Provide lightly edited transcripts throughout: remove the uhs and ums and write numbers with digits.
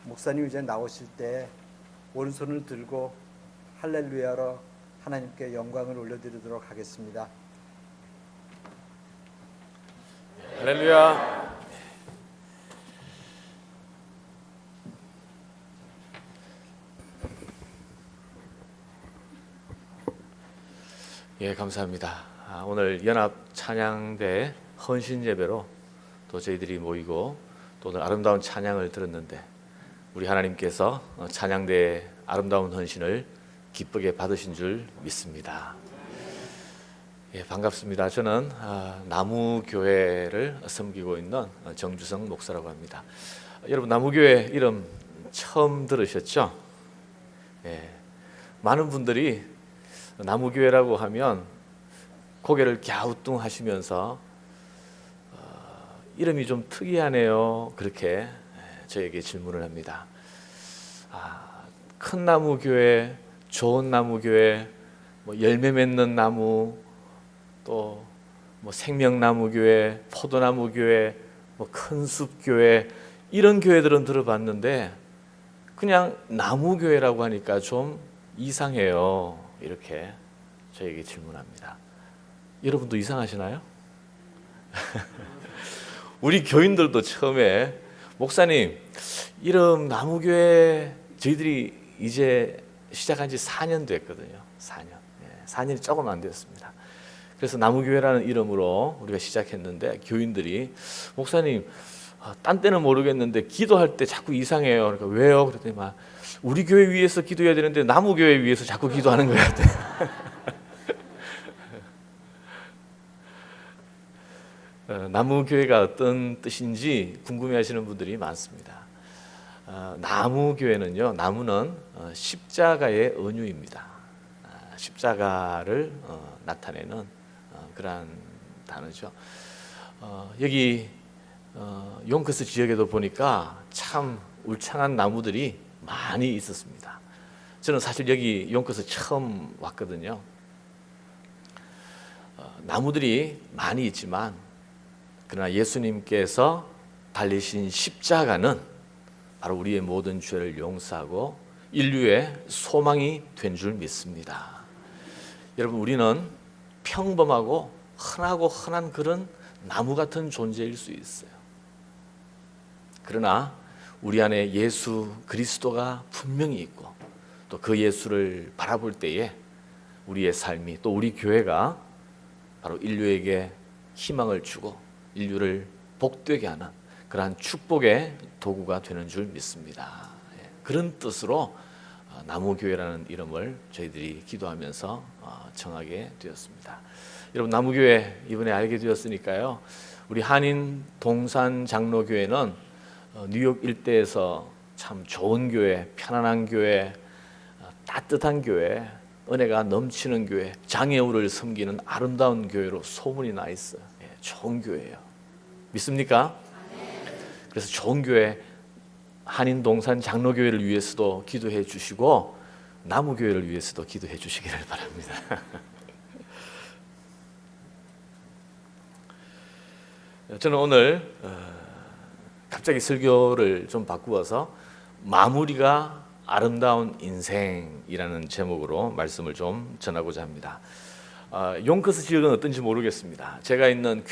목사님 이제 나오실 때 오른손을 들고 할렐루야로 하나님께 영광을 올려드리도록 하겠습니다. 할렐루야. 예, 감사합니다. 오늘 연합 찬양대 헌신 예배로 또 저희들이 모이고 또 오늘 아름다운 찬양을 들었는데 우리 하나님께서 찬양대의 아름다운 헌신을 기쁘게 받으신 줄 믿습니다. 예, 반갑습니다. 저는 나무교회를 섬기고 있는 정주성 목사라고 합니다. 여러분, 나무교회 이름 처음 들으셨죠? 예, 많은 분들이 나무교회라고 하면 고개를 갸우뚱하시면서 이름이 좀 특이하네요, 그렇게 저에게 질문을 합니다. 큰 나무교회, 좋은 나무교회, 열매 맺는 나무, 또 생명나무교회, 포도나무교회, 큰 숲교회, 이런 교회들은 들어봤는데 그냥 나무교회라고 하니까 좀 이상해요, 이렇게 저에게 질문합니다. 여러분도 이상하시나요? 우리 교인들도 처음에 목사님 이름 나무교회 저희들이 이제 시작한 지 4년 됐거든요. 4년이 조금 안 되었습니다. 그래서 나무교회라는 이름으로 우리가 시작했는데 교인들이 목사님 딴 때는 모르겠는데 기도할 때 자꾸 이상해요. 그러니까 왜요? 그랬더니 막 우리 교회 위해서 기도해야 되는데 나무교회 위해서 자꾸 기도하는 것 같아요. 나무교회가 어떤 뜻인지 궁금해하시는 분들이 많습니다. 나무교회는요, 나무는 십자가의 은유입니다. 십자가를 나타내는 그러한 단어죠. 여기 용커스 지역에도 보니까 참 울창한 나무들이 많이 있었습니다. 저는 사실 여기 용커스 처음 왔거든요. 나무들이 많이 있지만 그러나 예수님께서 달리신 십자가는 바로 우리의 모든 죄를 용서하고 인류의 소망이 된 줄 믿습니다. 여러분, 우리는 평범하고 흔한 그런 나무 같은 존재일 수 있어요. 그러나 우리 안에 예수 그리스도가 분명히 있고 또 그 예수를 바라볼 때에 우리의 삶이 또 우리 교회가 바로 인류에게 희망을 주고 인류를 복되게 하는 그러한 축복의 도구가 되는 줄 믿습니다. 그런 뜻으로 나무교회라는 이름을 저희들이 기도하면서 정하게 되었습니다. 여러분, 나무교회 이번에 알게 되었으니까요, 우리 한인 동산 장로교회는 뉴욕 일대에서 참 좋은 교회, 편안한 교회, 따뜻한 교회, 은혜가 넘치는 교회, 장애우를 섬기는 아름다운 교회로 소문이 나 있어요. 좋은 교회예요. 믿습니까? 그래서 좋은 교회, 한인 동산 장로교회를 위해서도 기도해 주시고 나무교회를 위해서도 기도해 주시기를 바랍니다. 저는 오늘 갑자기 설교를 좀 바꾸어서 마무리가 아름다운 인생이라는 제목으로 말씀을 좀 전하고자 합니다. 용커스 지역은 어떤지 모르겠습니다. 제가 있는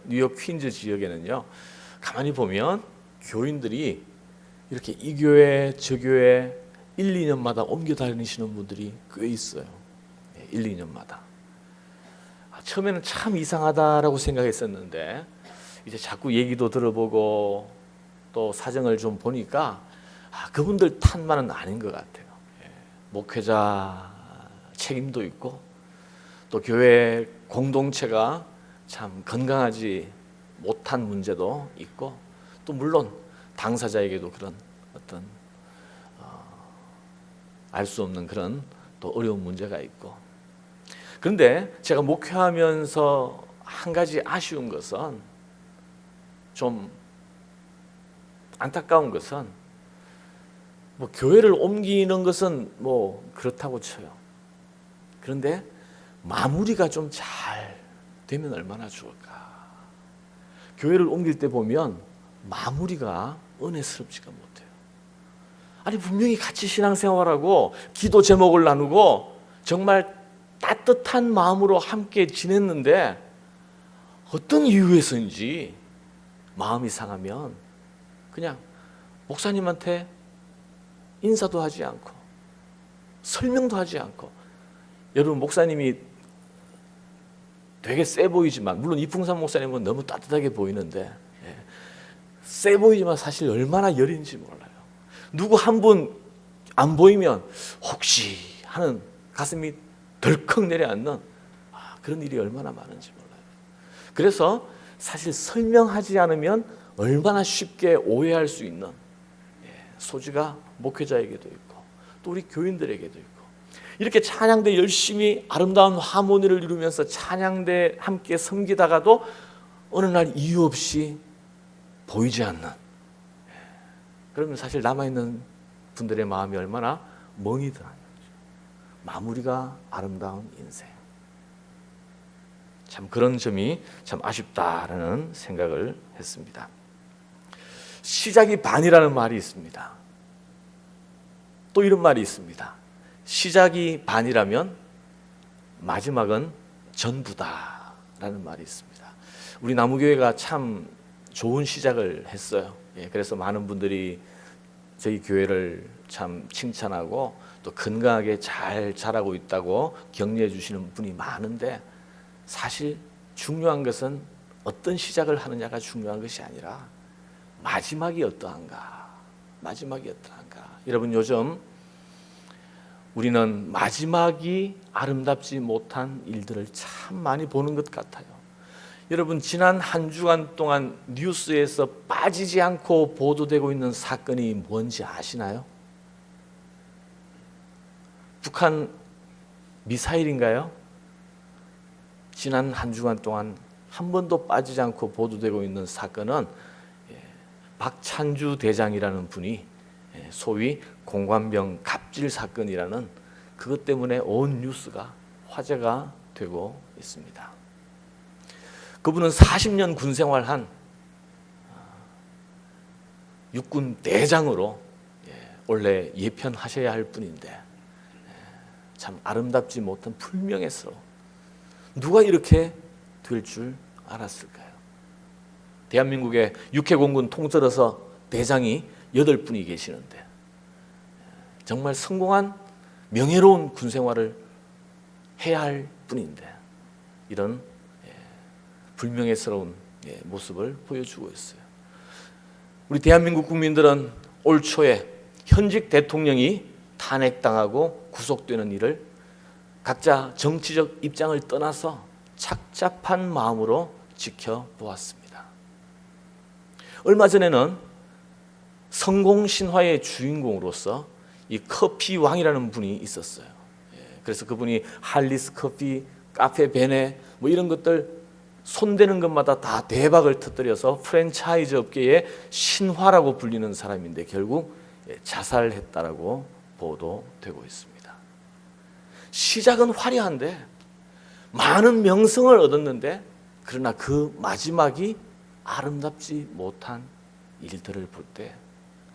뉴욕 퀸즈 지역에는요, 가만히 보면 교인들이 이렇게 이 교회 저 교회 1, 2년마다 옮겨 다니시는 분들이 꽤 있어요. 1, 2년마다. 처음에는 참 이상하다라고 생각했었는데 이제 자꾸 얘기도 들어보고 또 사정을 좀 보니까 그분들 탓만은 아닌 것 같아요. 목회자 책임도 있고 또 교회 공동체가 참 건강하지 못한 문제도 있고 또 물론 당사자에게도 그런 어떤 알 수 없는 그런 또 어려운 문제가 있고, 그런데 제가 목회하면서 한 가지 아쉬운 것은, 좀 안타까운 것은, 교회를 옮기는 것은 그렇다고 쳐요. 그런데 마무리가 좀 잘 되면 얼마나 좋을까. 교회를 옮길 때 보면 마무리가 은혜스럽지가 못해요. 아니 분명히 같이 신앙생활하고 기도 제목을 나누고 정말 따뜻한 마음으로 함께 지냈는데 어떤 이유에서인지 마음이 상하면 그냥 목사님한테 인사도 하지 않고 설명도 하지 않고, 여러분 목사님이 되게 세 보이지만, 물론 이풍산 목사님은 너무 따뜻하게 보이는데 세 보이지만 사실 얼마나 여린지 몰라요. 누구 한 분 안 보이면 혹시 하는 가슴이 덜컥 내려앉는 그런 일이 얼마나 많은지 몰라요. 그래서 사실 설명하지 않으면 얼마나 쉽게 오해할 수 있는 소지가 목회자에게도 있고 또 우리 교인들에게도 있고, 이렇게 찬양대 열심히 아름다운 하모니를 이루면서 찬양대 함께 섬기다가도 어느 날 이유 없이 보이지 않는, 그러면 사실 남아있는 분들의 마음이 얼마나 멍이 드는 거죠. 마무리가 아름다운 인생. 참 그런 점이 참 아쉽다라는 생각을 했습니다. 시작이 반이라는 말이 있습니다. 또 이런 말이 있습니다. 시작이 반이라면 마지막은 전부다라는 말이 있습니다. 우리 나무교회가 참 좋은 시작을 했어요. 그래서 많은 분들이 저희 교회를 참 칭찬하고 또 건강하게 잘 자라고 있다고 격려해 주시는 분이 많은데, 사실 중요한 것은 어떤 시작을 하느냐가 중요한 것이 아니라 마지막이 어떠한가. 마지막이 어떠한가. 여러분, 요즘 우리는 마지막이 아름답지 못한 일들을 참 많이 보는 것 같아요. 여러분, 지난 한 주간 동안 뉴스에서 빠지지 않고 보도되고 있는 사건이 뭔지 아시나요? 북한 미사일인가요? 지난 한 주간 동안 한 번도 빠지지 않고 보도되고 있는 사건은 박찬주 대장이라는 분이 소위 공관병 갑질 사건이라는, 그것 때문에 온 뉴스가 화제가 되고 있습니다. 그분은 40년 군 생활한 육군 대장으로 원래 예편하셔야 할 분인데 참 아름답지 못한 불명예스러운, 누가 이렇게 될 줄 알았을까요? 대한민국의 육해공군 통틀어서 대장이 8분이 계시는데 정말 성공한 명예로운 군 생활을 해야 할 분인데 이런 불명예스러운 모습을 보여주고 있어요. 우리 대한민국 국민들은 올 초에 현직 대통령이 탄핵당하고 구속되는 일을 각자 정치적 입장을 떠나서 착잡한 마음으로 지켜보았습니다. 얼마 전에는 성공신화의 주인공으로서 이 커피 왕이라는 분이 있었어요. 그래서 그분이 할리스 커피, 카페 베네 뭐 이런 것들 손대는 것마다 다 대박을 터뜨려서 프랜차이즈 업계의 신화라고 불리는 사람인데 결국 자살했다라고 보도되고 있습니다. 시작은 화려한데 많은 명성을 얻었는데, 그러나 그 마지막이 아름답지 못한 일들을 볼 때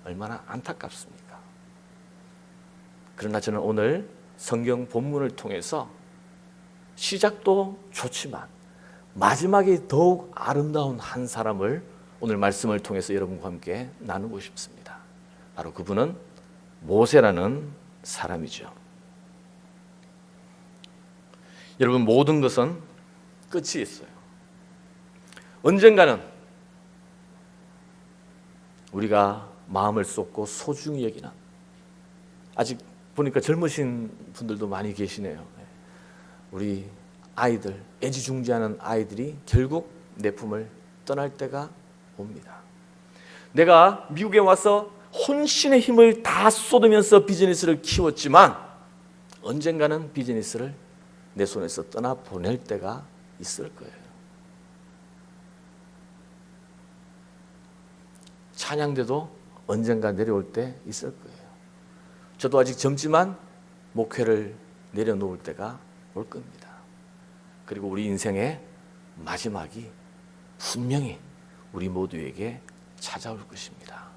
얼마나 안타깝습니까? 그러나 저는 오늘 성경 본문을 통해서 시작도 좋지만 마지막이 더욱 아름다운 한 사람을 오늘 말씀을 통해서 여러분과 함께 나누고 싶습니다. 바로 그분은 모세라는 사람이죠. 여러분, 모든 것은 끝이 있어요. 언젠가는 우리가 마음을 쏟고 소중히 여기는, 아직 보니까 젊으신 분들도 많이 계시네요. 우리 아이들, 애지중지하는 아이들이 결국 내 품을 떠날 때가 옵니다. 내가 미국에 와서 혼신의 힘을 다 쏟으면서 비즈니스를 키웠지만 언젠가는 비즈니스를 내 손에서 떠나보낼 때가 있을 거예요. 찬양대도 언젠가 내려올 때 있을 거예요. 저도 아직 젊지만 목회를 내려놓을 때가 올 겁니다. 그리고 우리 인생의 마지막이 분명히 우리 모두에게 찾아올 것입니다.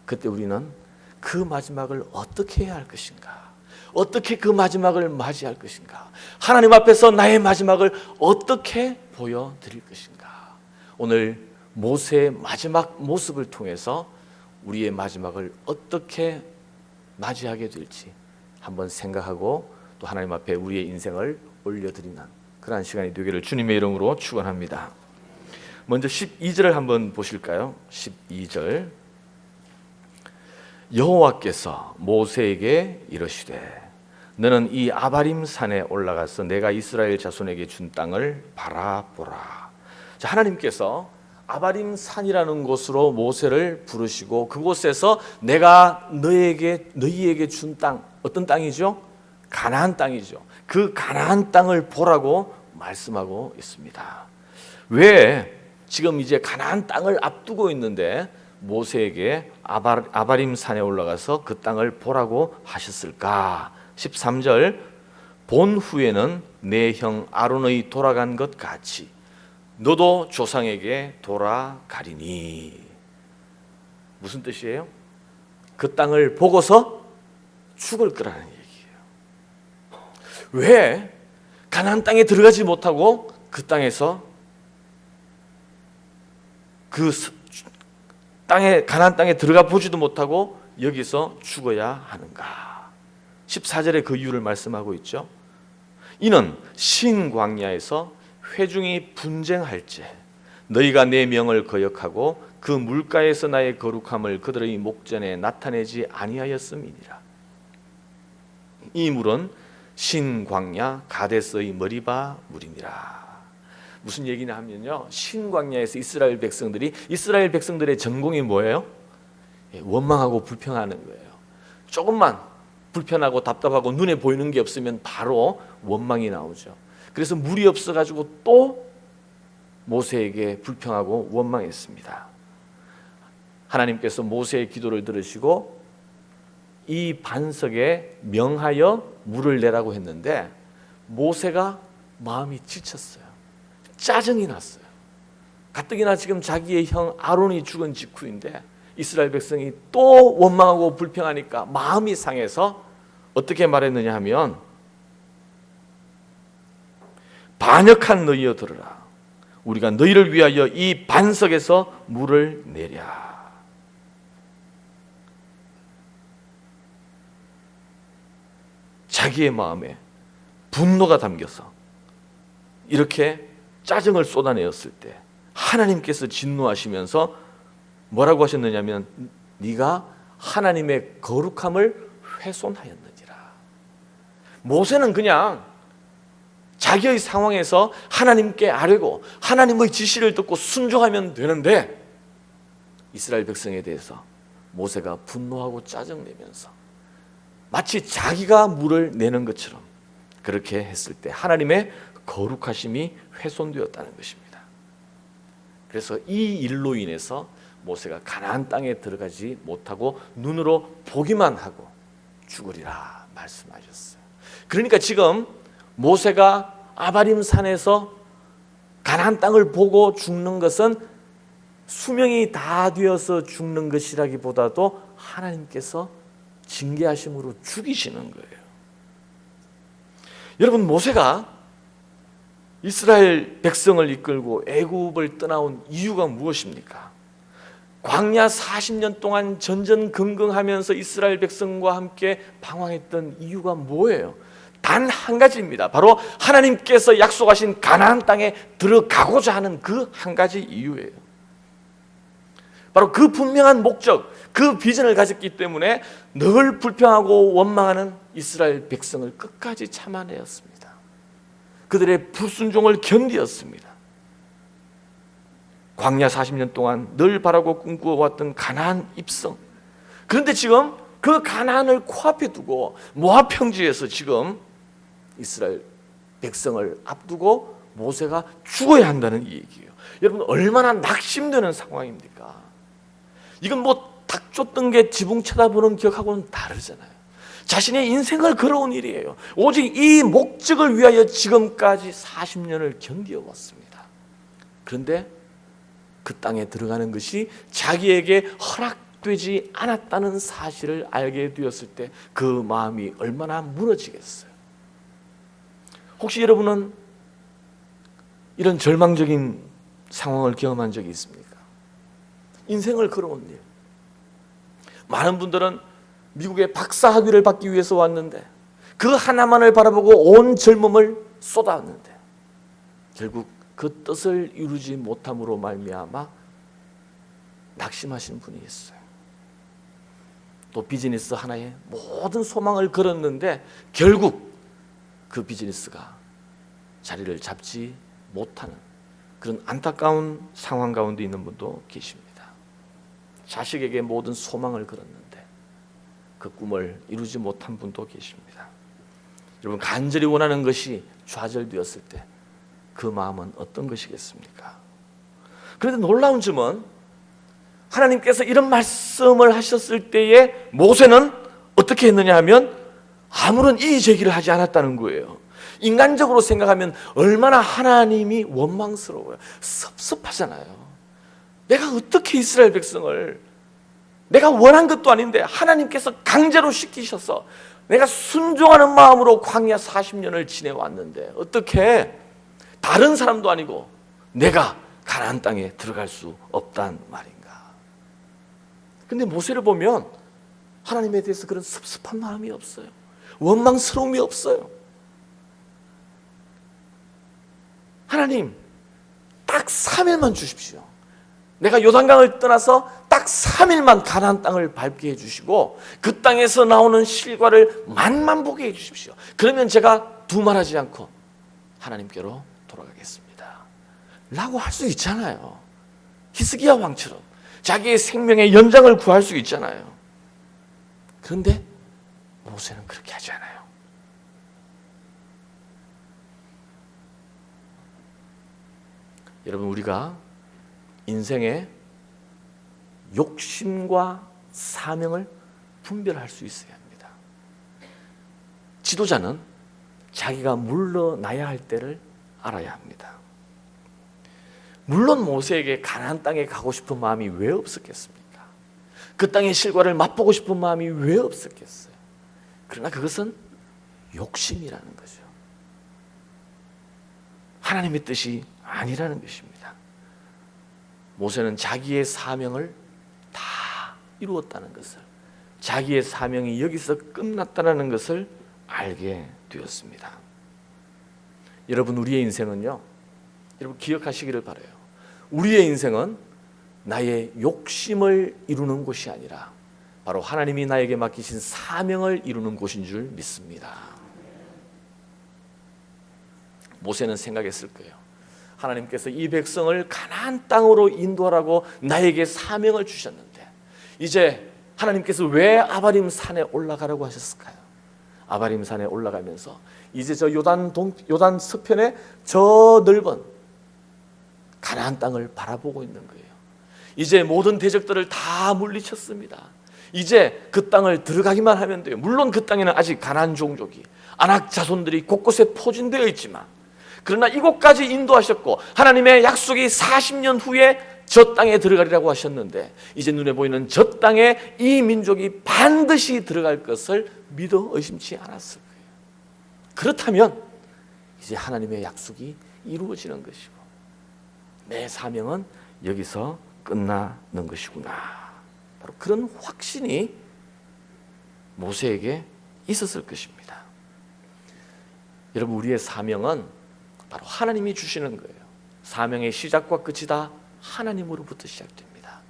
그때 우리는 그 마지막을 어떻게 해야 할 것인가? 어떻게 그 마지막을 맞이할 것인가? 하나님 앞에서 나의 마지막을 어떻게 보여드릴 것인가? 오늘 모세의 마지막 모습을 통해서 우리의 마지막을 어떻게 맞이하게 될지 한번 생각하고 또 하나님 앞에 우리의 인생을 올려드리는 그러한 시간이 되기를 주님의 이름으로 축원합니다. 먼저 12절을 한번 보실까요? 12절. 여호와께서 모세에게 이르시되 너는 이 아바림 산에 올라가서 내가 이스라엘 자손에게 준 땅을 바라보라. 자, 하나님께서 아바림 산이라는 곳으로 모세를 부르시고 그곳에서 내가 너희에게 준 땅, 어떤 땅이죠? 가나안 땅이죠. 그 가나안 땅을 보라고 말씀하고 있습니다. 왜 지금 이제 가나안 땅을 앞두고 있는데 모세에게 아바림 산에 올라가서 그 땅을 보라고 하셨을까? 13절. 본 후에는 내 형 아론의 돌아간 것 같이 너도 조상에게 돌아가리니. 무슨 뜻이에요? 그 땅을 보고서 죽을 거라는 얘기예요. 왜 가나안 땅에 들어가지 못하고 그 땅에서 가나안 땅에 들어가 보지도 못하고 여기서 죽어야 하는가? 14절에 그 이유를 말씀하고 있죠. 이는 신광야에서 회중이 분쟁할지 너희가 내 명을 거역하고 그 물가에서 나의 거룩함을 그들의 목전에 나타내지 아니하였음이니라. 이 물은 신광야 가데스의 머리바 물이니라. 무슨 얘기냐 하면요, 신광야에서 이스라엘 백성들의 전공이 뭐예요? 원망하고 불평하는 거예요. 조금만 불편하고 답답하고 눈에 보이는 게 없으면 바로 원망이 나오죠. 그래서 물이 없어가지고 또 모세에게 불평하고 원망했습니다. 하나님께서 모세의 기도를 들으시고 이 반석에 명하여 물을 내라고 했는데 모세가 마음이 지쳤어요. 짜증이 났어요. 가뜩이나 지금 자기의 형 아론이 죽은 직후인데 이스라엘 백성이 또 원망하고 불평하니까 마음이 상해서 어떻게 말했느냐 하면 반역한 너희여 들으라. 우리가 너희를 위하여 이 반석에서 물을 내랴. 자기의 마음에 분노가 담겨서 이렇게 짜증을 쏟아내었을 때 하나님께서 진노하시면서 뭐라고 하셨느냐면 네가 하나님의 거룩함을 훼손하였느니라. 모세는 그냥 자기의 상황에서 하나님께 아뢰고 하나님의 지시를 듣고 순종하면 되는데 이스라엘 백성에 대해서 모세가 분노하고 짜증내면서 마치 자기가 물을 내는 것처럼 그렇게 했을 때 하나님의 거룩하심이 훼손되었다는 것입니다. 그래서 이 일로 인해서 모세가 가나안 땅에 들어가지 못하고 눈으로 보기만 하고 죽으리라 말씀하셨어요. 그러니까 지금 모세가 아바림 산에서 가나안 땅을 보고 죽는 것은 수명이 다 되어서 죽는 것이라기보다도 하나님께서 징계하심으로 죽이시는 거예요. 여러분, 모세가 이스라엘 백성을 이끌고 애굽을 떠나온 이유가 무엇입니까? 광야 40년 동안 전전긍긍하면서 이스라엘 백성과 함께 방황했던 이유가 뭐예요? 단 한 가지입니다. 바로 하나님께서 약속하신 가나안 땅에 들어가고자 하는 그 한 가지 이유예요. 바로 그 분명한 목적, 그 비전을 가졌기 때문에 늘 불평하고 원망하는 이스라엘 백성을 끝까지 참아내었습니다. 그들의 불순종을 견디었습니다. 광야 40년 동안 늘 바라고 꿈꾸어왔던 가나안 입성. 그런데 지금 그 가나안을 코앞에 두고 모압 평지에서 지금 이스라엘 백성을 앞두고 모세가 죽어야 한다는 얘기예요. 여러분, 얼마나 낙심되는 상황입니까? 이건 뭐 닥쳤던 게 지붕 쳐다보는 격하고는 다르잖아요. 자신의 인생을 걸어온 일이에요. 오직 이 목적을 위하여 지금까지 40년을 견디어왔습니다. 그런데 그 땅에 들어가는 것이 자기에게 허락되지 않았다는 사실을 알게 되었을 때 그 마음이 얼마나 무너지겠어요. 혹시 여러분은 이런 절망적인 상황을 경험한 적이 있습니까? 인생을 걸어온 일. 많은 분들은 미국의 박사 학위를 받기 위해서 왔는데 그 하나만을 바라보고 온 젊음을 쏟았는데 결국 그 뜻을 이루지 못함으로 말미암아 낙심하신 분이 있어요. 또 비즈니스 하나에 모든 소망을 걸었는데 결국 그 비즈니스가 자리를 잡지 못하는 그런 안타까운 상황 가운데 있는 분도 계십니다. 자식에게 모든 소망을 걸었는데 그 꿈을 이루지 못한 분도 계십니다. 여러분, 간절히 원하는 것이 좌절되었을 때 그 마음은 어떤 것이겠습니까? 그런데 놀라운 점은 하나님께서 이런 말씀을 하셨을 때에 모세는 어떻게 했느냐 하면 아무런 이의 제기를 하지 않았다는 거예요. 인간적으로 생각하면 얼마나 하나님이 원망스러워요. 섭섭하잖아요. 내가 어떻게 이스라엘 백성을, 내가 원한 것도 아닌데 하나님께서 강제로 시키셔서 내가 순종하는 마음으로 광야 40년을 지내왔는데 어떻게 다른 사람도 아니고 내가 가나안 땅에 들어갈 수 없단 말인가. 근데 모세를 보면 하나님에 대해서 그런 섭섭한 마음이 없어요. 원망스러움이 없어요. 하나님, 딱 3일만 주십시오. 내가 요단강을 떠나서 딱 3일만 가나안 땅을 밟게 해주시고 그 땅에서 나오는 실과를 만만 보게 해주십시오. 그러면 제가 두말하지 않고 하나님께로 돌아가겠습니다 라고 할 수 있잖아요. 히스기야 왕처럼 자기의 생명의 연장을 구할 수 있잖아요. 그런데 모세는 그렇게 하지 않아요. 여러분, 우리가 인생의 욕심과 사명을 분별할 수 있어야 합니다. 지도자는 자기가 물러나야 할 때를 알아야 합니다. 물론 모세에게 가나안 땅에 가고 싶은 마음이 왜 없었겠습니까? 그 땅의 실과를 맛보고 싶은 마음이 왜 없었겠어요? 그러나 그것은 욕심이라는 거죠. 하나님의 뜻이 아니라는 것입니다. 모세는 자기의 사명을 다 이루었다는 것을, 자기의 사명이 여기서 끝났다는 것을 알게 되었습니다. 여러분, 우리의 인생은요, 여러분 기억하시기를 바라요. 우리의 인생은 나의 욕심을 이루는 곳이 아니라 바로 하나님이 나에게 맡기신 사명을 이루는 곳인 줄 믿습니다. 모세는 생각했을 거예요. 하나님께서 이 백성을 가나안 땅으로 인도하라고 나에게 사명을 주셨는데 이제 하나님께서 왜 아바림 산에 올라가라고 하셨을까요? 아바림 산에 올라가면서 이제 저 요단 서편에 저 넓은 가나안 땅을 바라보고 있는 거예요. 이제 모든 대적들을 다 물리쳤습니다. 이제 그 땅을 들어가기만 하면 돼요. 물론 그 땅에는 아직 가나안 종족이, 아낙 자손들이 곳곳에 포진되어 있지만, 그러나 이곳까지 인도하셨고 하나님의 약속이 40년 후에 저 땅에 들어가리라고 하셨는데 이제 눈에 보이는 저 땅에 이 민족이 반드시 들어갈 것을 믿어 의심치 않았을 거예요. 그렇다면 이제 하나님의 약속이 이루어지는 것이고 내 사명은 여기서 끝나는 것이구나. 바로 그런 확신이 모세에게 있었을 것입니다. 여러분, 우리의 사명은 바로 하나님이 주시는 거예요. 사명의 시작과 끝이 다 하나님으로부터 시작됩니다.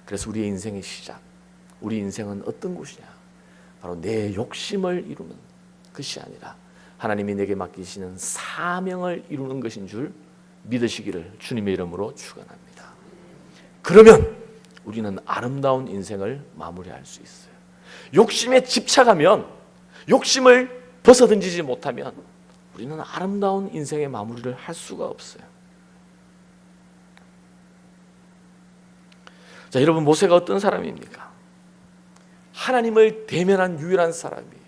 그래서 우리의 인생의 시작, 우리 인생은 어떤 곳이냐? 바로 내 욕심을 이루는 것이 아니라 하나님이 내게 맡기시는 사명을 이루는 것인 줄 믿으시기를 주님의 이름으로 축원합니다. 그러면 우리는 아름다운 인생을 마무리할 수 있어요. 욕심에 집착하면, 욕심을 벗어던지지 못하면 우리는 아름다운 인생의 마무리를 할 수가 없어요. 자, 여러분, 모세가 어떤 사람입니까? 하나님을 대면한 유일한 사람이에요.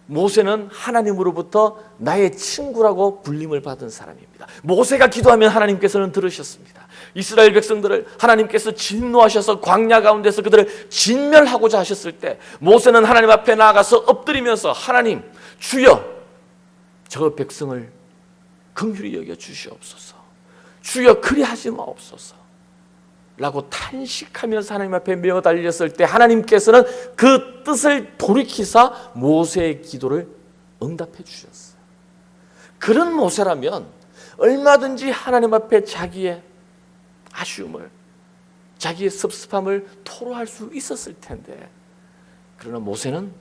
모세는 하나님으로부터 나의 친구라고 불림을 받은 사람입니다. 모세가 기도하면 하나님께서는 들으셨습니다. 이스라엘 백성들을 하나님께서 진노하셔서 광야 가운데서 그들을 진멸하고자 하셨을 때 모세는 하나님 앞에 나아가서 엎드리면서 하나님, 주여 저 백성을 긍휼히 여겨 주시옵소서, 주여 그리하지 마옵소서 라고 탄식하면서 하나님 앞에 메어 달렸을 때 하나님께서는 그 뜻을 돌이키사 모세의 기도를 응답해 주셨어요. 그런 모세라면 얼마든지 하나님 앞에 자기의 아쉬움을, 자기의 섭섭함을 토로할 수 있었을 텐데, 그러나 모세는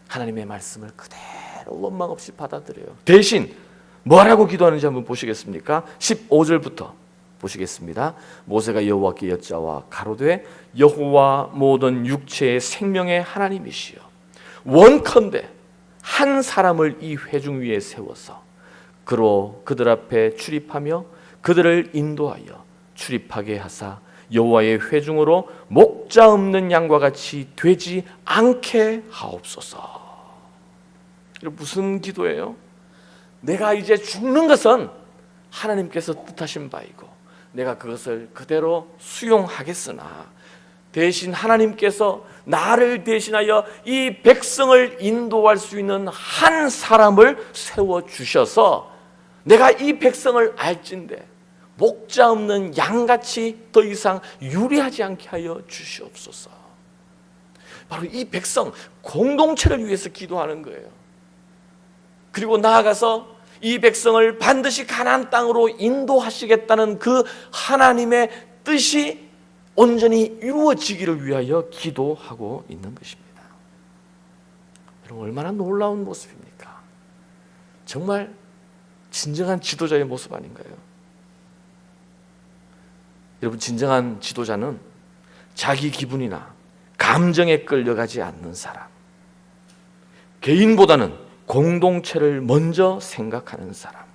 하나님의 말씀을 그대로 원망 없이 받아들여요. 대신 뭐라고 기도하는지 한번 보시겠습니까? 15절부터 보시겠습니다. 모세가 여호와께 여짜와 가로되 여호와 모든 육체의 생명의 하나님이시여, 원컨대 한 사람을 이 회중 위에 세워서 그로 그들 앞에 출입하며 그들을 인도하여 출입하게 하사 여호와의 회중으로 목자 없는 양과 같이 되지 않게 하옵소서. 이거 무슨 기도예요? 내가 이제 죽는 것은 하나님께서 뜻하신 바이고 내가 그것을 그대로 수용하겠으나 대신 하나님께서 나를 대신하여 이 백성을 인도할 수 있는 한 사람을 세워주셔서 내가 이 백성을 알진대 목자 없는 양같이 더 이상 유리하지 않게 하여 주시옵소서. 바로 이 백성 공동체를 위해서 기도하는 거예요. 그리고 나아가서 이 백성을 반드시 가나안 땅으로 인도하시겠다는 그 하나님의 뜻이 온전히 이루어지기를 위하여 기도하고 있는 것입니다. 여러분, 얼마나 놀라운 모습입니까? 정말 진정한 지도자의 모습 아닌가요? 여러분, 진정한 지도자는 자기 기분이나 감정에 끌려가지 않는 사람, 개인보다는 공동체를 먼저 생각하는 사람,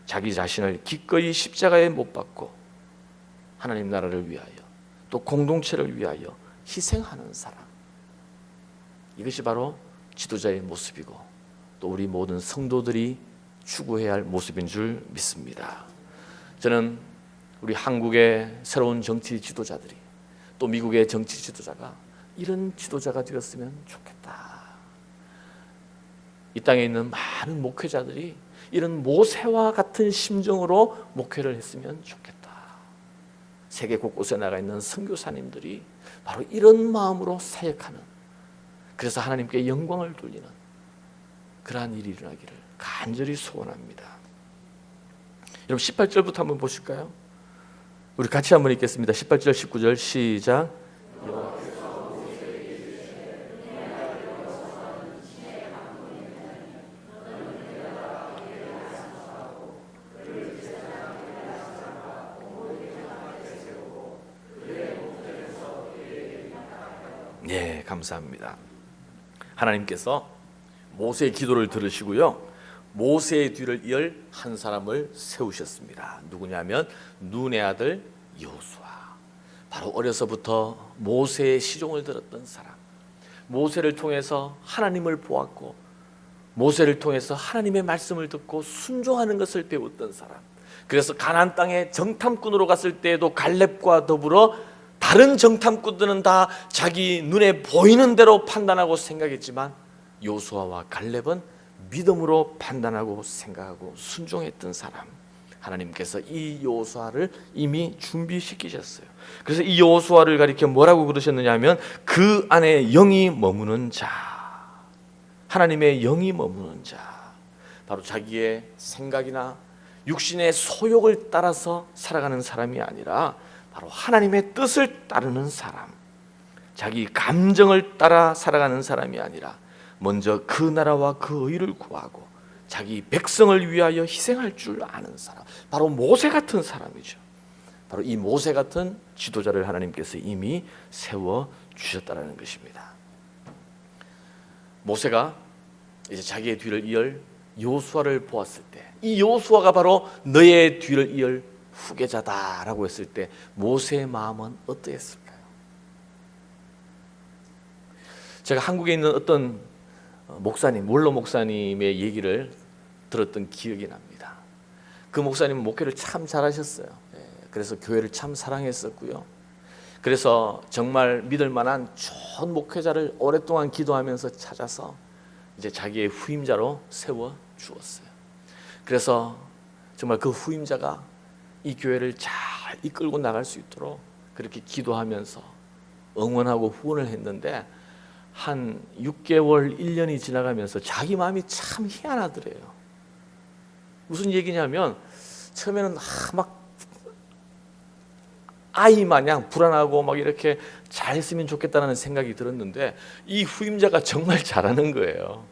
자기 자신을 기꺼이 십자가에 못 박고 하나님 나라를 위하여 또 공동체를 위하여 희생하는 사람, 이것이 바로 지도자의 모습이고 또 우리 모든 성도들이 추구해야 할 모습인 줄 믿습니다. 저는 우리 한국의 새로운 정치 지도자들이 또 미국의 정치 지도자가 이런 지도자가 되었으면 좋겠다. 이 땅에 있는 많은 목회자들이 이런 모세와 같은 심정으로 목회를 했으면 좋겠다. 세계 곳곳에 나가 있는 선교사님들이 바로 이런 마음으로 사역하는, 그래서 하나님께 영광을 돌리는 그러한 일이 일어나기를 간절히 소원합니다. 여러분 18절부터 한번 보실까요? 우리 같이 한번 읽겠습니다. 18절 19절 시작. 네, 감사합니다. 하나님께서 모세의 기도를 들으시고요, 모세의 뒤를 이을 한 사람을 세우셨습니다. 누구냐면 눈의 아들 여호수아. 바로 어려서부터 모세의 시종을 들었던 사람, 모세를 통해서 하나님을 보았고 모세를 통해서 하나님의 말씀을 듣고 순종하는 것을 배웠던 사람, 그래서 가나안 땅에 정탐꾼으로 갔을 때에도 갈렙과 더불어 다른 정탐꾼들은 다 자기 눈에 보이는 대로 판단하고 생각했지만 여호수아와 갈렙은 믿음으로 판단하고 생각하고 순종했던 사람, 하나님께서 이 여호수아를 이미 준비시키셨어요. 그래서 이 여호수아를 가리켜 뭐라고 그러셨느냐 하면 그 안에 영이 머무는 자, 하나님의 영이 머무는 자, 바로 자기의 생각이나 육신의 소욕을 따라서 살아가는 사람이 아니라 바로 하나님의 뜻을 따르는 사람, 자기 감정을 따라 살아가는 사람이 아니라 먼저 그 나라와 그 의를 구하고 자기 백성을 위하여 희생할 줄 아는 사람, 바로 모세 같은 사람이죠. 바로 이 모세 같은 지도자를 하나님께서 이미 세워 주셨다는 것입니다. 모세가 이제 자기의 뒤를 이을 여호수아를 보았을 때, 이 여호수아가 바로 너의 뒤를 이을 후계자다라고 했을 때 모세의 마음은 어떠했을까요? 제가 한국에 있는 어떤 목사님, 원로 목사님의 얘기를 들었던 기억이 납니다. 그 목사님은 목회를 참 잘하셨어요. 그래서 교회를 참 사랑했었고요. 그래서 정말 믿을 만한 좋은 목회자를 오랫동안 기도하면서 찾아서 이제 자기의 후임자로 세워 주었어요. 그래서 정말 그 후임자가 이 교회를 잘 이끌고 나갈 수 있도록 그렇게 기도하면서 응원하고 후원을 했는데 한 6개월, 1년이 지나가면서 자기 마음이 참 희한하더래요. 무슨 얘기냐면 처음에는 막 아이 마냥 불안하고 막 이렇게 잘했으면 좋겠다는 생각이 들었는데 이 후임자가 정말 잘하는 거예요.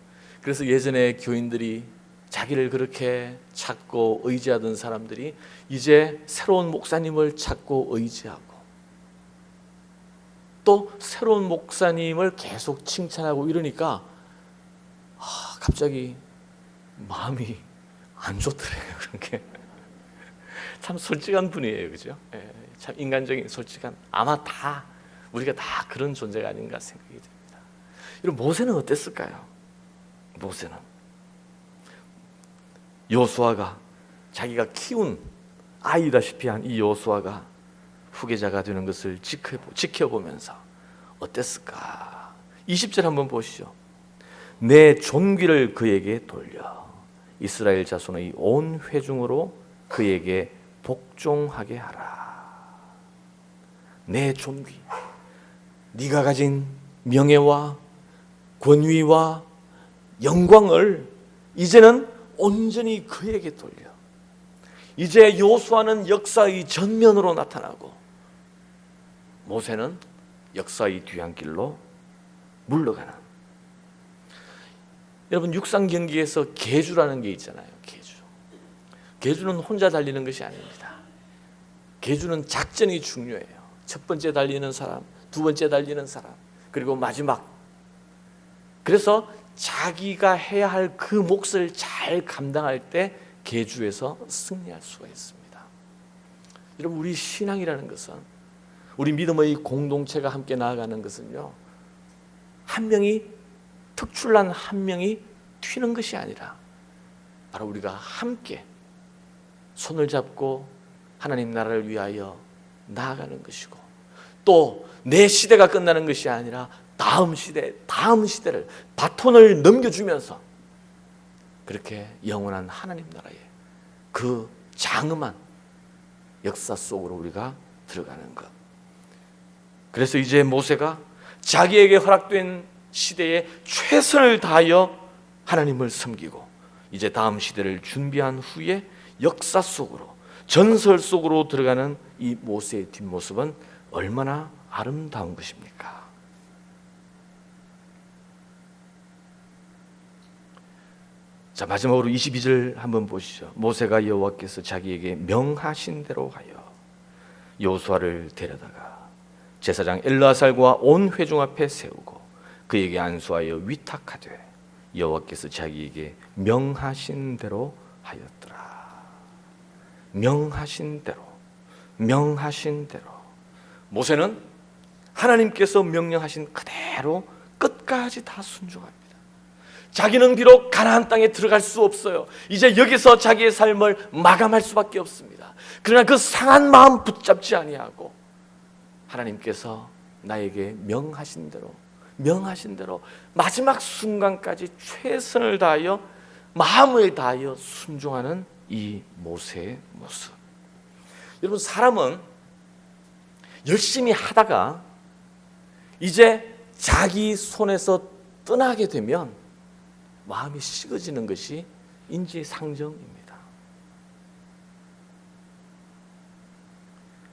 그래서 예전에 교인들이 자기를 그렇게 찾고 의지하던 사람들이 이제 새로운 목사님을 찾고 의지하고 또 새로운 목사님을 계속 칭찬하고 이러니까 갑자기 마음이 안 좋더래요. 그런 게 참 솔직한 분이에요, 그죠? 참 인간적인 솔직한, 아마 다 우리가 다 그런 존재가 아닌가 생각이 됩니다. 여러분, 모세는 어땠을까요? 모세는 여호수아가 자기가 키운 아이다시피 한 이 여호수아가 후계자가 되는 것을 지켜보면서 어땠을까? 20절 한번 보시죠. 내 존귀를 그에게 돌려 이스라엘 자손의 온 회중으로 그에게 복종하게 하라. 내 존귀, 네가 가진 명예와 권위와 영광을 이제는 온전히 그에게 돌려. 이제 여호수아는 역사의 전면으로 나타나고 모세는 역사의 뒤안길로 물러가는. 여러분, 육상 경기에서 계주라는 게 있잖아요. 계주는 혼자 달리는 것이 아닙니다. 계주는 작전이 중요해요. 첫 번째 달리는 사람, 두 번째 달리는 사람, 그리고 마지막. 그래서 자기가 해야 할 그 몫을 잘 감당할 때 계주에서 승리할 수가 있습니다. 여러분, 우리 신앙이라는 것은, 우리 믿음의 공동체가 함께 나아가는 것은요, 한 명이, 특출난 한 명이 튀는 것이 아니라 바로 우리가 함께 손을 잡고 하나님 나라를 위하여 나아가는 것이고, 또 내 시대가 끝나는 것이 아니라 다음 시대를 바톤을 넘겨주면서 그렇게 영원한 하나님 나라의 그 장엄한 역사 속으로 우리가 들어가는 것. 그래서 이제 모세가 자기에게 허락된 시대에 최선을 다하여 하나님을 섬기고 이제 다음 시대를 준비한 후에 역사 속으로, 전설 속으로 들어가는 이 모세의 뒷모습은 얼마나 아름다운 것입니까? 자, 마지막으로 22절 한번 보시죠. 모세가 여호와께서 자기에게 명하신 대로 하여 여호수아를 데려다가 제사장 엘르아살과 온 회중 앞에 세우고 그에게 안수하여 위탁하되 여호와께서 자기에게 명하신 대로 하였더라. 명하신 대로. 모세는 하나님께서 명령하신 그대로 끝까지 다 순종합니다. 자기는 비록 가나안 땅에 들어갈 수 없어요. 이제 여기서 자기의 삶을 마감할 수밖에 없습니다. 그러나 그 상한 마음 붙잡지 아니하고 하나님께서 나에게 명하신 대로 마지막 순간까지 최선을 다하여 마음을 다하여 순종하는 이 모세의 모습. 여러분, 사람은 열심히 하다가 이제 자기 손에서 떠나게 되면 마음이 식어지는 것이 인지상정입니다.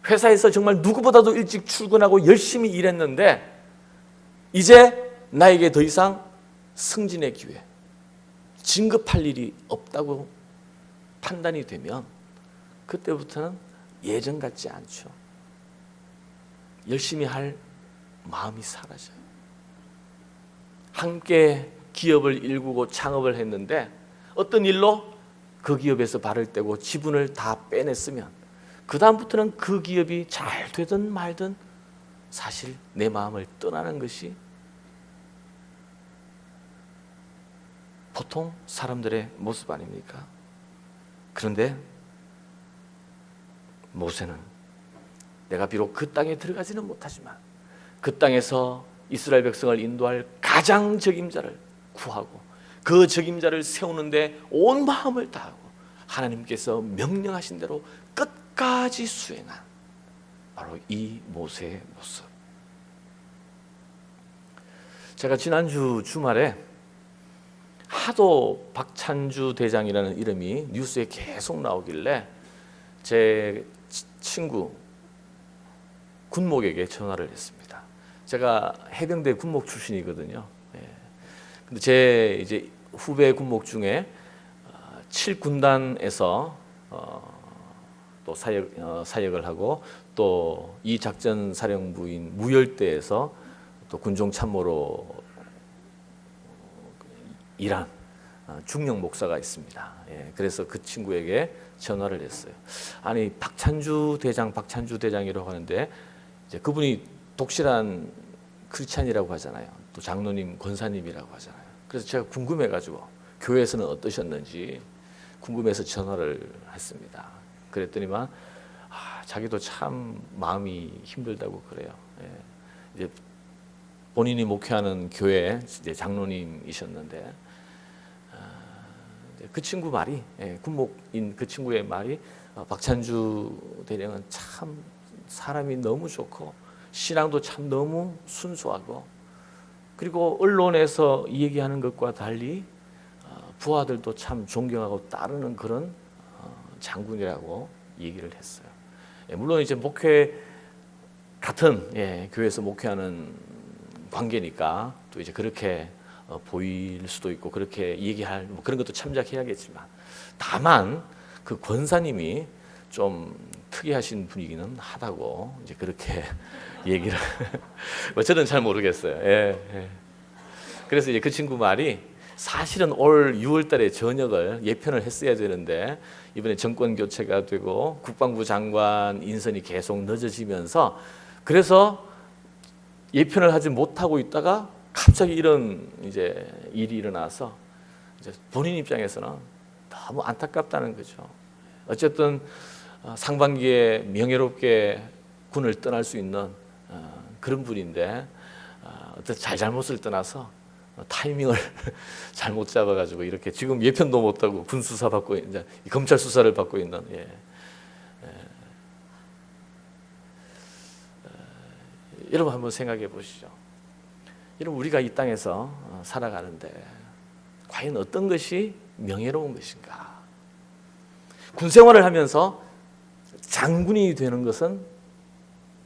회사에서 정말 누구보다도 일찍 출근하고 열심히 일했는데 이제 나에게 더 이상 승진의 기회, 진급할 일이 없다고 판단이 되면 그때부터는 예전 같지 않죠. 열심히 할 마음이 사라져요. 함께 기업을 일구고 창업을 했는데 어떤 일로 그 기업에서 발을 떼고 지분을 다 빼냈으면 그 다음부터는 그 기업이 잘 되든 말든 사실 내 마음을 떠나는 것이 보통 사람들의 모습 아닙니까? 그런데 모세는 내가 비록 그 땅에 들어가지는 못하지만 그 땅에서 이스라엘 백성을 인도할 가장 적임자를 구하고 그 적임자를 세우는데 온 마음을 다하고 하나님께서 명령하신 대로 끝까지 수행한 바로 이 모세의 모습. 제가 지난주 주말에 하도 박찬주 대장이라는 이름이 뉴스에 계속 나오길래 제 친구 군목에게 전화를 했습니다. 제가 해병대 군목 출신이거든요. 근데 제 이제 후배 군목 중에 7군단에서 또 사역을 하고 또 이 작전 사령부인 무열대에서 또 군종 참모로 일한 중령 목사가 있습니다. 그래서 그 친구에게 전화를 했어요. 아니 박찬주 대장이라고 하는데 이제 그분이 독실한 크리스찬이라고 하잖아요. 또 장로님, 권사님이라고 하잖아요. 그래서 제가 궁금해가지고 교회에서는 어떠셨는지 궁금해서 전화를 했습니다. 그랬더니만 자기도 참 마음이 힘들다고 그래요. 이제 본인이 목회하는 교회 이제 장로님이셨는데 그 친구 말이 군목인 그 친구의 말이 박찬주 대령은 참 사람이 너무 좋고 신앙도 참 너무 순수하고 그리고 언론에서 얘기하는 것과 달리 부하들도 참 존경하고 따르는 그런 장군이라고 얘기를 했어요. 물론 이제 목회 같은 교회에서 목회하는 관계니까 또 이제 그렇게 보일 수도 있고 그렇게 얘기할 뭐 그런 것도 참작해야겠지만 다만 그 권사님이 좀 특이하신 분이기는 하다고 이제 그렇게 얘기를 뭐 저는 잘 모르겠어요. 그래서 이제 그 친구 말이 사실은 올 6월달에 전역을 예편을 했어야 되는데 이번에 정권 교체가 되고 국방부 장관 인선이 계속 늦어지면서 그래서 예편을 하지 못하고 있다가 갑자기 이런 이제 일이 일어나서 이제 본인 입장에서는 너무 안타깝다는 거죠. 어쨌든 상반기에 명예롭게 군을 떠날 수 있는 그런 분인데 어떤 잘못을 떠나서 타이밍을 잘못 잡아가지고 이렇게 지금 예편도 못하고 군 수사 받고 이제 검찰 수사를 받고 있는 여러분 한번 생각해 보시죠. 여러분 우리가 이 땅에서 살아가는데 과연 어떤 것이 명예로운 것인가? 군 생활을 하면서 장군이 되는 것은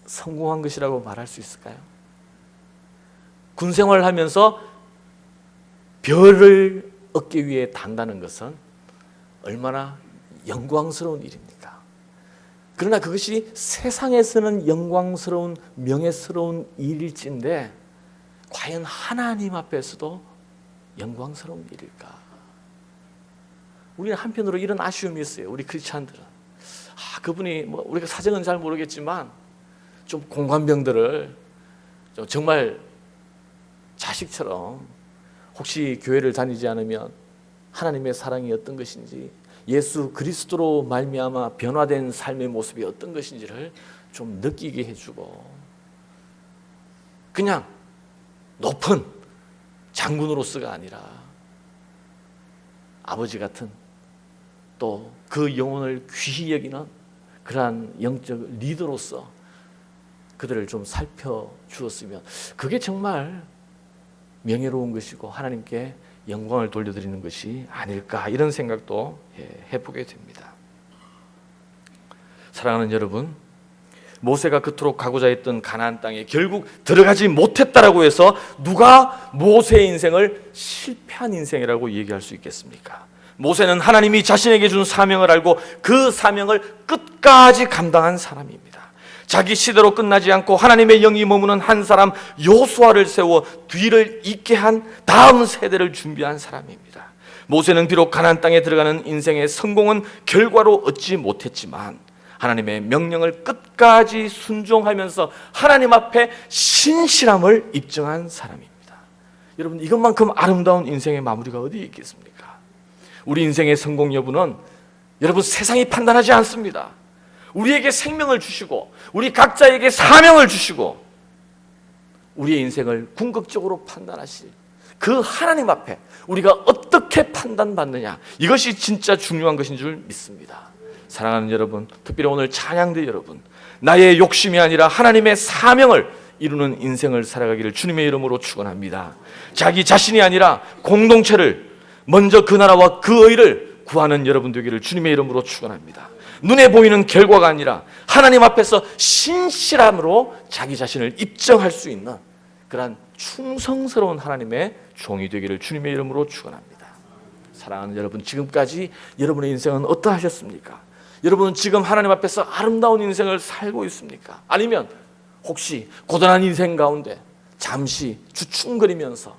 성공한 것이라고 말할 수 있을까요? 군 생활을 하면서 별을 얻기 위해 단다는 것은 얼마나 영광스러운 일입니까? 그러나 그것이 세상에서는 영광스러운 명예스러운 일일진데 과연 하나님 앞에서도 영광스러운 일일까? 우리는 한편으로 이런 아쉬움이 있어요. 우리 크리스찬들은 그분이 뭐 우리가 사정은 잘 모르겠지만 좀 공관병들을 정말 자식처럼 혹시 교회를 다니지 않으면 하나님의 사랑이 어떤 것인지 예수 그리스도로 말미암아 변화된 삶의 모습이 어떤 것인지를 좀 느끼게 해주고 그냥 높은 장군으로서가 아니라 아버지 같은 또 그 영혼을 귀히 여기는 그러한 영적 리더로서 그들을 좀 살펴주었으면 그게 정말 명예로운 것이고 하나님께 영광을 돌려드리는 것이 아닐까 이런 생각도 해보게 됩니다. 사랑하는 여러분, 모세가 그토록 가고자 했던 가나안 땅에 결국 들어가지 못했다라고 해서 누가 모세의 인생을 실패한 인생이라고 얘기할 수 있겠습니까? 모세는 하나님이 자신에게 준 사명을 알고 그 사명을 끝까지 감당한 사람입니다. 자기 시대로 끝나지 않고 하나님의 영이 머무는 한 사람 여호수아를 세워 뒤를 잇게 한 다음 세대를 준비한 사람입니다. 모세는 비록 가나안 땅에 들어가는 인생의 성공은 결과로 얻지 못했지만 하나님의 명령을 끝까지 순종하면서 하나님 앞에 신실함을 입증한 사람입니다. 여러분, 이것만큼 아름다운 인생의 마무리가 어디에 있겠습니까? 우리 인생의 성공 여부는 여러분 세상이 판단하지 않습니다. 우리에게 생명을 주시고 우리 각자에게 사명을 주시고 우리의 인생을 궁극적으로 판단하실 그 하나님 앞에 우리가 어떻게 판단받느냐, 이것이 진짜 중요한 것인 줄 믿습니다. 사랑하는 여러분, 특별히 오늘 찬양대 여러분, 나의 욕심이 아니라 하나님의 사명을 이루는 인생을 살아가기를 주님의 이름으로 축원합니다. 자기 자신이 아니라 공동체를, 먼저 그 나라와 그 의를 구하는 여러분 되기를 주님의 이름으로 축원합니다. 눈에 보이는 결과가 아니라 하나님 앞에서 신실함으로 자기 자신을 입증할 수 있는 그러한 충성스러운 하나님의 종이 되기를 주님의 이름으로 축원합니다. 사랑하는 여러분, 지금까지 여러분의 인생은 어떠하셨습니까? 여러분은 지금 하나님 앞에서 아름다운 인생을 살고 있습니까? 아니면 혹시 고단한 인생 가운데 잠시 주춤거리면서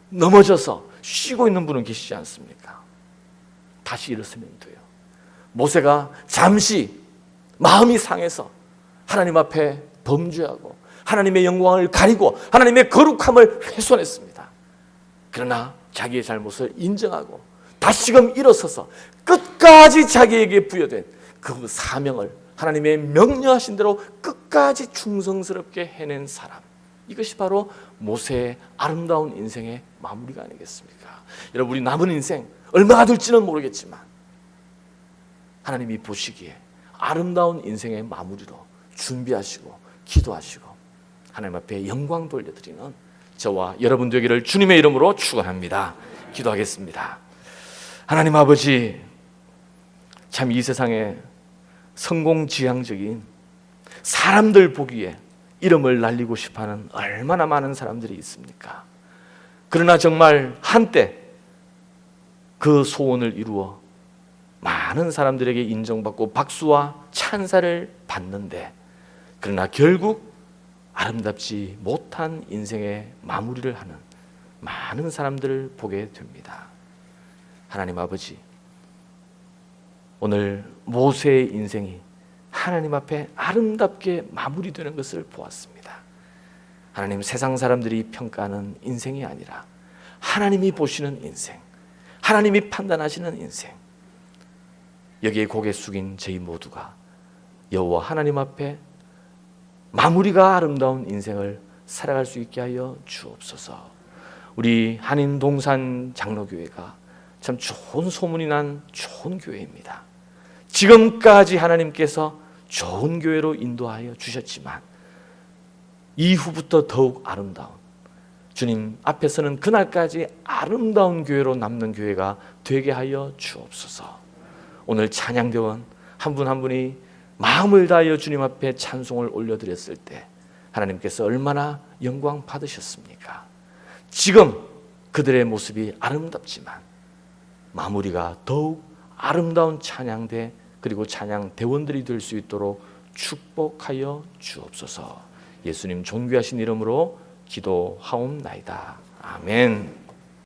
넘어져서 쉬고 있는 분은 계시지 않습니까? 다시 일어서면 돼요. 모세가 잠시 마음이 상해서 하나님 앞에 범죄하고 하나님의 영광을 가리고 하나님의 거룩함을 훼손했습니다. 그러나 자기의 잘못을 인정하고 다시금 일어서서 끝까지 자기에게 부여된 그 사명을 하나님의 명령하신 대로 끝까지 충성스럽게 해낸 사람, 이것이 바로 모세의 아름다운 인생의 마무리가 아니겠습니까? 여러분, 우리 남은 인생 얼마나 될지는 모르겠지만 하나님이 보시기에 아름다운 인생의 마무리로 준비하시고 기도하시고 하나님 앞에 영광 돌려드리는 저와 여러분 되기를 주님의 이름으로 축원합니다. 기도하겠습니다. 하나님 아버지, 참 이 세상에 성공지향적인 사람들 보기에 이름을 날리고 싶어하는 얼마나 많은 사람들이 있습니까? 그러나 정말 한때 그 소원을 이루어 많은 사람들에게 인정받고 박수와 찬사를 받는데, 그러나 결국 아름답지 못한 인생의 마무리를 하는 많은 사람들을 보게 됩니다. 하나님 아버지, 오늘 모세의 인생이 하나님 앞에 아름답게 마무리되는 것을 보았습니다. 하나님, 세상 사람들이 평가하는 인생이 아니라 하나님이 보시는 인생, 하나님이 판단하시는 인생, 여기에 고개 숙인 저희 모두가 여호와 하나님 앞에 마무리가 아름다운 인생을 살아갈 수 있게 하여 주옵소서. 우리 한인동산 장로교회가 참 좋은 소문이 난 좋은 교회입니다. 지금까지 하나님께서 좋은 교회로 인도하여 주셨지만 이후부터 더욱 아름다운, 주님 앞에서는 그날까지 아름다운 교회로 남는 교회가 되게 하여 주옵소서. 오늘 찬양대원 한 분 한 분이 마음을 다하여 주님 앞에 찬송을 올려드렸을 때 하나님께서 얼마나 영광 받으셨습니까? 지금 그들의 모습이 아름답지만 마무리가 더욱 아름다운 찬양대 그리고 찬양대원들이 될 수 있도록 축복하여 주옵소서. 예수님 존귀하신 이름으로 기도하옵나이다. 아멘.